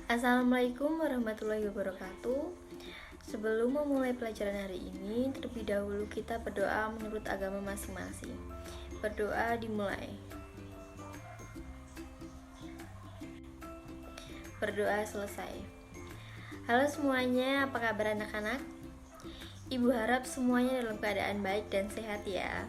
Assalamualaikum warahmatullahi wabarakatuh. Sebelum memulai pelajaran hari ini, terlebih dahulu kita berdoa menurut agama masing-masing. Berdoa dimulai. Berdoa selesai. Halo semuanya, apa kabar anak-anak? Ibu harap semuanya dalam keadaan baik dan sehat ya.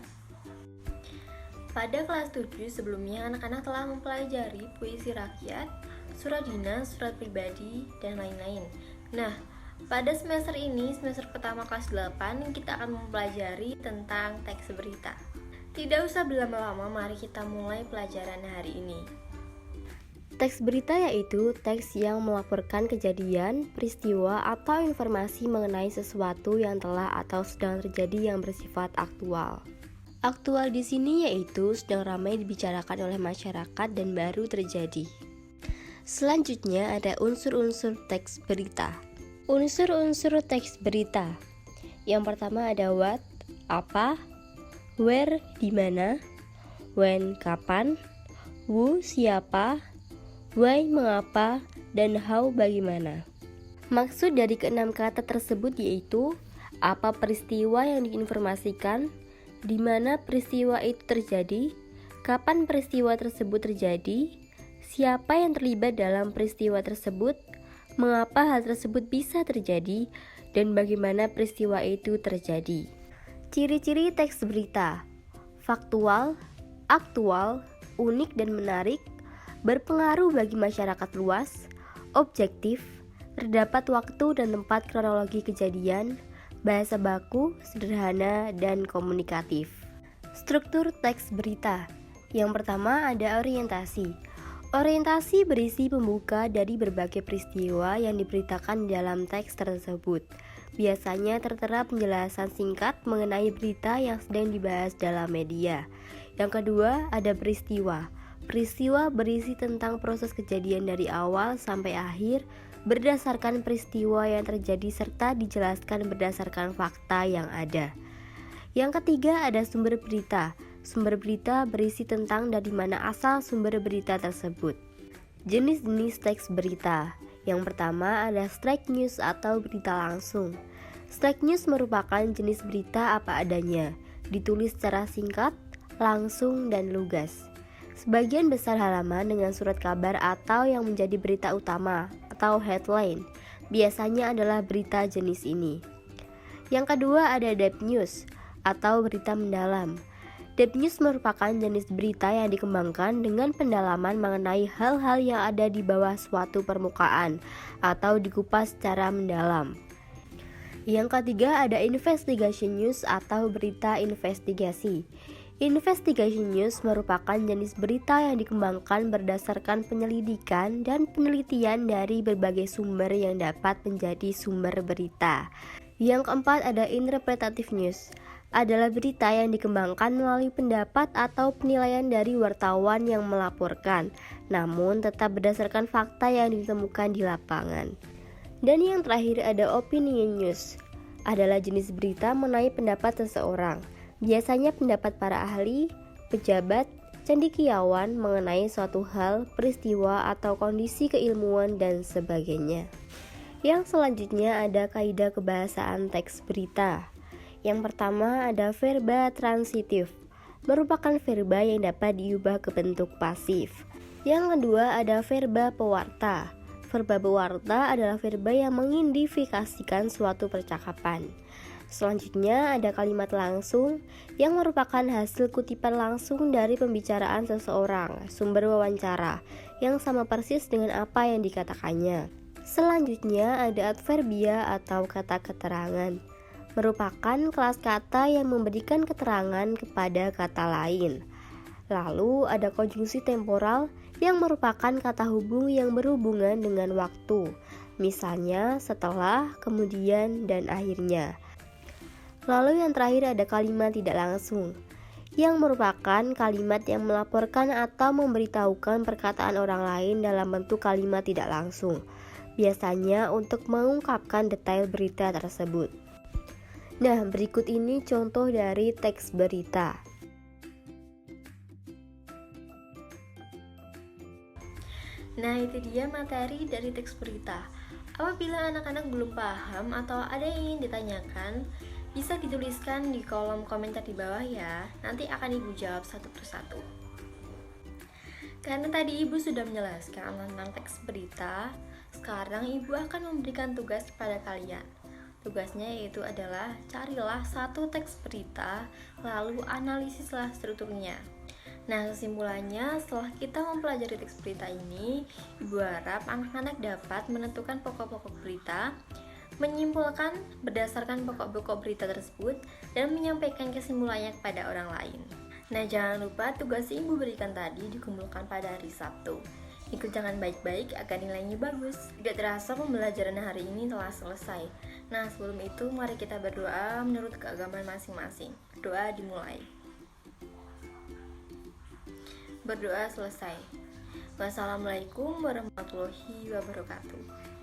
Pada kelas 7 sebelumnya anak-anak telah mempelajari puisi rakyat, surat dinas, surat pribadi, dan lain-lain. Nah, pada semester ini, semester pertama kelas 8, kita akan mempelajari tentang teks berita. Tidak usah berlama-lama, mari kita mulai pelajaran hari ini. Teks berita yaitu teks yang melaporkan kejadian, peristiwa, atau informasi mengenai sesuatu yang telah atau sedang terjadi yang bersifat aktual. Aktual di sini yaitu sedang ramai dibicarakan oleh masyarakat dan baru terjadi. Selanjutnya ada unsur-unsur teks berita. Unsur-unsur teks berita. Yang pertama ada what, apa, where, di mana, when, kapan, who, siapa, why, mengapa, dan how, bagaimana. Maksud dari keenam kata tersebut yaitu apa peristiwa yang diinformasikan, di mana peristiwa itu terjadi, kapan peristiwa tersebut terjadi, siapa yang terlibat dalam peristiwa tersebut, mengapa hal tersebut bisa terjadi, dan bagaimana peristiwa itu terjadi. Ciri-ciri teks berita: faktual, aktual, unik dan menarik, berpengaruh bagi masyarakat luas, objektif, terdapat waktu dan tempat kronologi kejadian, bahasa baku, sederhana, dan komunikatif. Struktur teks berita. Yang pertama ada orientasi. Orientasi berisi pembuka dari berbagai peristiwa yang diberitakan dalam teks tersebut. Biasanya tertera penjelasan singkat mengenai berita yang sedang dibahas dalam media. Yang kedua ada peristiwa. Peristiwa berisi tentang proses kejadian dari awal sampai akhir, berdasarkan peristiwa yang terjadi serta dijelaskan berdasarkan fakta yang ada. Yang ketiga ada sumber berita. Sumber berita berisi tentang dari mana asal sumber berita tersebut. Jenis-jenis teks berita. Yang pertama ada straight news atau berita langsung. Straight news merupakan jenis berita apa adanya, ditulis secara singkat, langsung, dan lugas. Sebagian besar halaman dengan surat kabar atau yang menjadi berita utama atau headline biasanya adalah berita jenis ini. Yang kedua ada depth news atau berita mendalam. Depth news merupakan jenis berita yang dikembangkan dengan pendalaman mengenai hal-hal yang ada di bawah suatu permukaan atau dikupas secara mendalam. Yang ketiga ada investigation news atau berita investigasi. Investigation news merupakan jenis berita yang dikembangkan berdasarkan penyelidikan dan penelitian dari berbagai sumber yang dapat menjadi sumber berita. Yang keempat ada interpretative news, adalah berita yang dikembangkan melalui pendapat atau penilaian dari wartawan yang melaporkan, namun tetap berdasarkan fakta yang ditemukan di lapangan. Dan yang terakhir ada opinion news, adalah jenis berita mengenai pendapat seseorang. Biasanya pendapat para ahli, pejabat, cendekiawan mengenai suatu hal, peristiwa, atau kondisi keilmuan dan sebagainya. Yang selanjutnya ada kaidah kebahasaan teks berita. Yang pertama ada verba transitif, merupakan verba yang dapat diubah ke bentuk pasif. Yang kedua ada verba pewarta. Verba pewarta adalah verba yang mengidentifikasikan suatu percakapan. Selanjutnya ada kalimat langsung yang merupakan hasil kutipan langsung dari pembicaraan seseorang, sumber wawancara, yang sama persis dengan apa yang dikatakannya. Selanjutnya ada adverbia atau kata keterangan, merupakan kelas kata yang memberikan keterangan kepada kata lain. Lalu ada konjungsi temporal yang merupakan kata hubung yang berhubungan dengan waktu, misalnya setelah, kemudian, dan akhirnya. Lalu yang terakhir ada kalimat tidak langsung, yang merupakan kalimat yang melaporkan atau memberitahukan perkataan orang lain dalam bentuk kalimat tidak langsung, biasanya untuk mengungkapkan detail berita tersebut. Nah, berikut ini contoh dari teks berita. Nah, itu dia materi dari teks berita. Apabila anak-anak belum paham atau ada yang ingin ditanyakan, bisa dituliskan di kolom komentar di bawah ya. Nanti akan Ibu jawab satu persatu. Karena tadi Ibu sudah menjelaskan tentang teks berita, sekarang Ibu akan memberikan tugas kepada kalian. Tugasnya yaitu adalah carilah satu teks berita, lalu analisislah strukturnya. Nah, kesimpulannya setelah kita mempelajari teks berita ini, Ibu harap anak-anak dapat menentukan pokok-pokok berita, menyimpulkan berdasarkan pokok-pokok berita tersebut, dan menyampaikan kesimpulannya kepada orang lain. Nah, jangan lupa tugas yang Ibu berikan tadi dikumpulkan pada hari Sabtu. Dikerjakan baik-baik agar nilainya bagus. Tidak terasa pembelajaran hari ini telah selesai. Nah, sebelum itu mari kita berdoa menurut keagamaan masing-masing. Doa dimulai. Berdoa selesai. Wassalamualaikum warahmatullahi wabarakatuh.